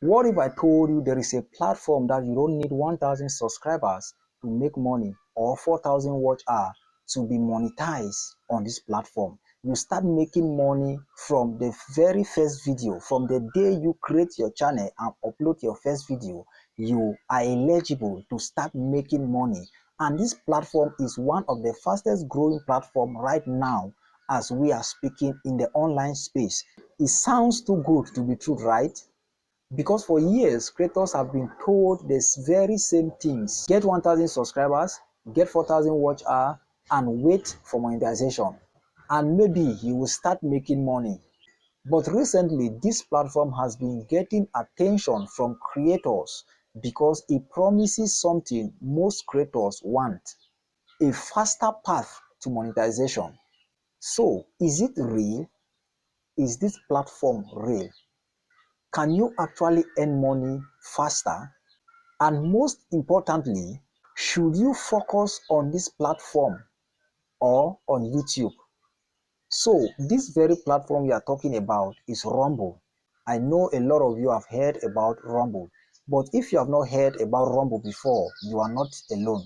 What if I told you there is a platform that you don't need 1,000 subscribers to make money or 4,000 watch hour to be monetized on this platform? You start making money from the very first video. From the day you create your channel and upload your first video, you are eligible to start making money. And this platform is one of the fastest growing platform right now as we are speaking in the online space. It sounds too good to be true, right? Because for years, creators have been told this very same things. Get 1,000 subscribers, get 4,000 watch hour, and wait for monetization. And maybe you will start making money. But recently, this platform has been getting attention from creators because it promises something most creators want: a faster path to monetization. So, is it real? Is this platform real? Can you actually earn money faster? And most importantly, should you focus on this platform or on YouTube? So this very platform we are talking about is Rumble. I know a lot of you have heard about Rumble, but if you have not heard about Rumble before, you are not alone.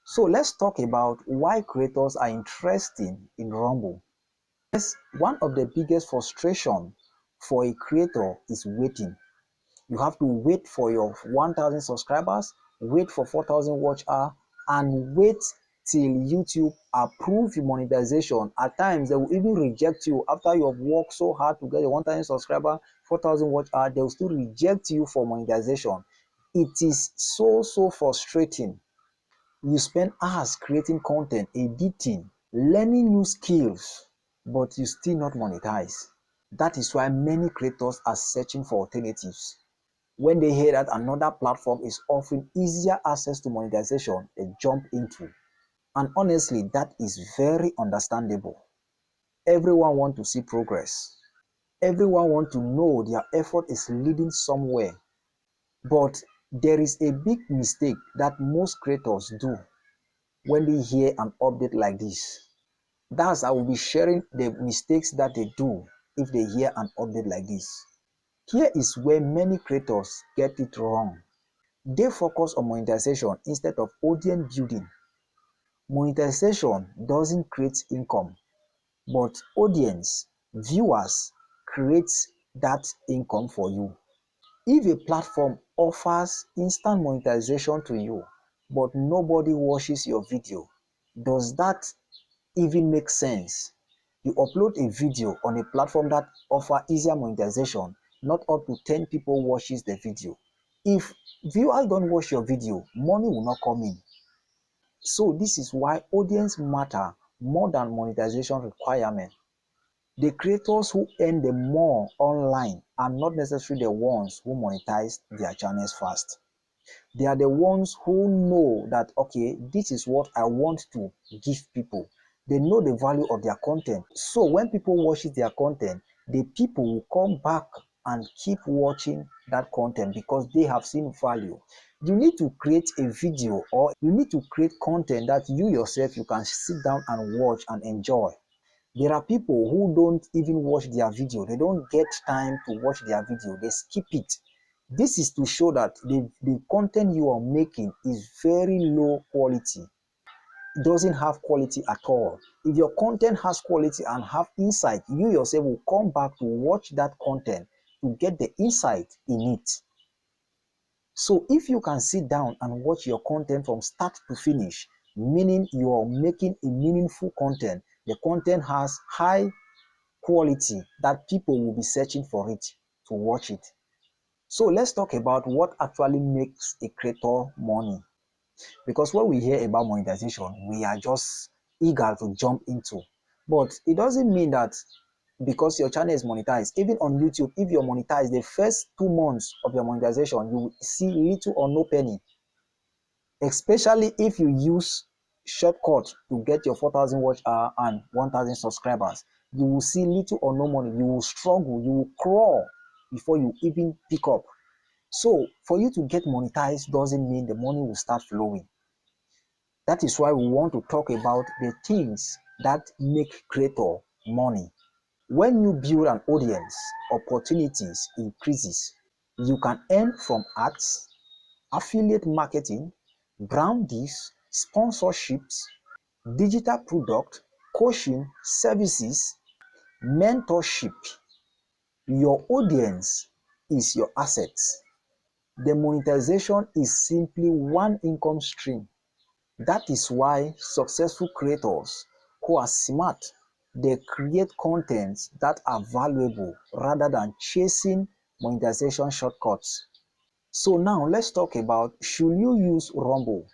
So let's talk about why creators are interested in Rumble. Yes, one of the biggest frustration for a creator is waiting. You have to wait for your 1,000 subscribers, wait for 4,000 watch hour, and wait till YouTube approve your monetization. At times, they will even reject you after you have worked so hard to get your 1,000 subscriber, 4,000 watch hour. They will still reject you for monetization. It is so frustrating. You spend hours creating content, editing, learning new skills, but you still not monetize. That is why many creators are searching for alternatives. When they hear that another platform is offering easier access to monetization, they jump into. And honestly, that is very understandable. Everyone wants to see progress. Everyone wants to know their effort is leading somewhere. But there is a big mistake that most creators do when they hear an update like this. Thus, I will be sharing the mistakes that they do if they hear an update like this. Here is where many creators get it wrong. They focus on monetization instead of audience building. Monetization doesn't create income, but audience, viewers, creates that income for you. If a platform offers instant monetization to you, but nobody watches your video, does that even make sense? You upload a video on a platform that offers easier monetization, not up to 10 people watches the video. If viewers don't watch your video, money will not come in. So this is why audience matter more than monetization requirement. The creators who earn the more online are not necessarily the ones who monetize their channels fast. They are the ones who know that, okay, this is what I want to give people. They know the value of their content. So when people watch their content, the people will come back and keep watching that content because they have seen value. You need to create a video, or you need to create content that you yourself you can sit down and watch and enjoy. There are people who don't even watch their video. They don't get time to watch their video. They skip it. This is to show that the content you are making is very low quality. It doesn't have quality at all. If your content has quality and have insight, you yourself will come back to watch that content to get the insight in it. So if you can sit down and watch your content from start to finish, meaning you are making a meaningful content, the content has high quality that people will be searching for it to watch it. So let's talk about what actually makes a creator money. Because when we hear about monetization, we are just eager to jump into. But it doesn't mean that because your channel is monetized, even on YouTube, if you're monetized, the first 2 months of your monetization, you will see little or no penny. Especially if you use shortcut to get your 4,000 watch hour and 1,000 subscribers, you will see little or no money. You will struggle, you will crawl before you even pick up. So for you to get monetized doesn't mean the money will start flowing. That is why we want to talk about the things that make creator money. When you build an audience, opportunities increases. You can earn from ads, affiliate marketing, brand deals, sponsorships, digital product, coaching, services, mentorship. Your audience is your assets. The monetization is simply one income stream. That is why successful creators who are smart, they create contents that are valuable rather than chasing monetization shortcuts. So now let's talk about, should you use Rumble?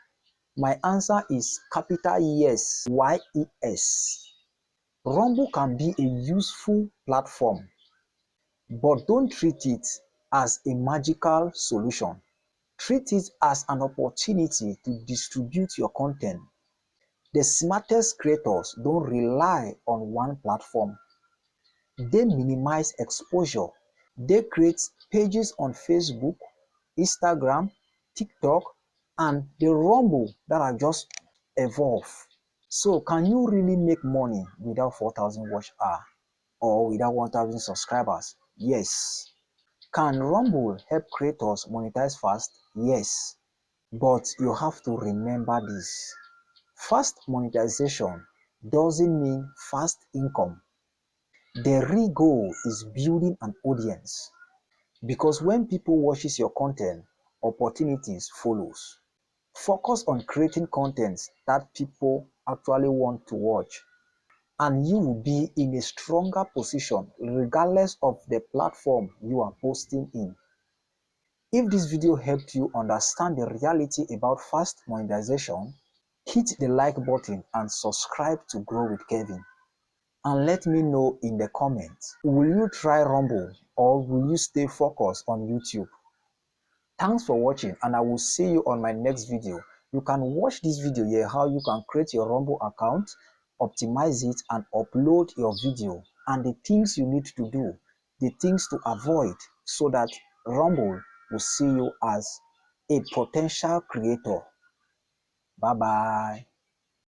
My answer is capital yes, YES. Rumble can be a useful platform, but don't treat it as a magical solution. Treat it as an opportunity to distribute your content. The smartest creators don't rely on one platform. They minimize exposure. They create pages on Facebook, Instagram, TikTok, and the Rumble that are just evolve. So can you really make money without 4,000 watch hour or without 1,000 subscribers? Yes. Can Rumble help creators monetize fast? Yes. But you have to remember this. Fast monetization doesn't mean fast income. The real goal is building an audience, because when people watches your content, opportunities follows. Focus on creating content that people actually want to watch, and you will be in a stronger position regardless of the platform you are posting in. If this video helped you understand the reality about fast monetization, hit the like button and subscribe to Grow with Kevin. And let me know in the comments, will you try Rumble or will you stay focused on YouTube? Thanks for watching, and I will see you on my next video. You can watch this video here, how you can create your Rumble account, optimize it, and upload your video, and the things you need to do, the things to avoid, so that Rumble will see you as a potential creator. Bye bye.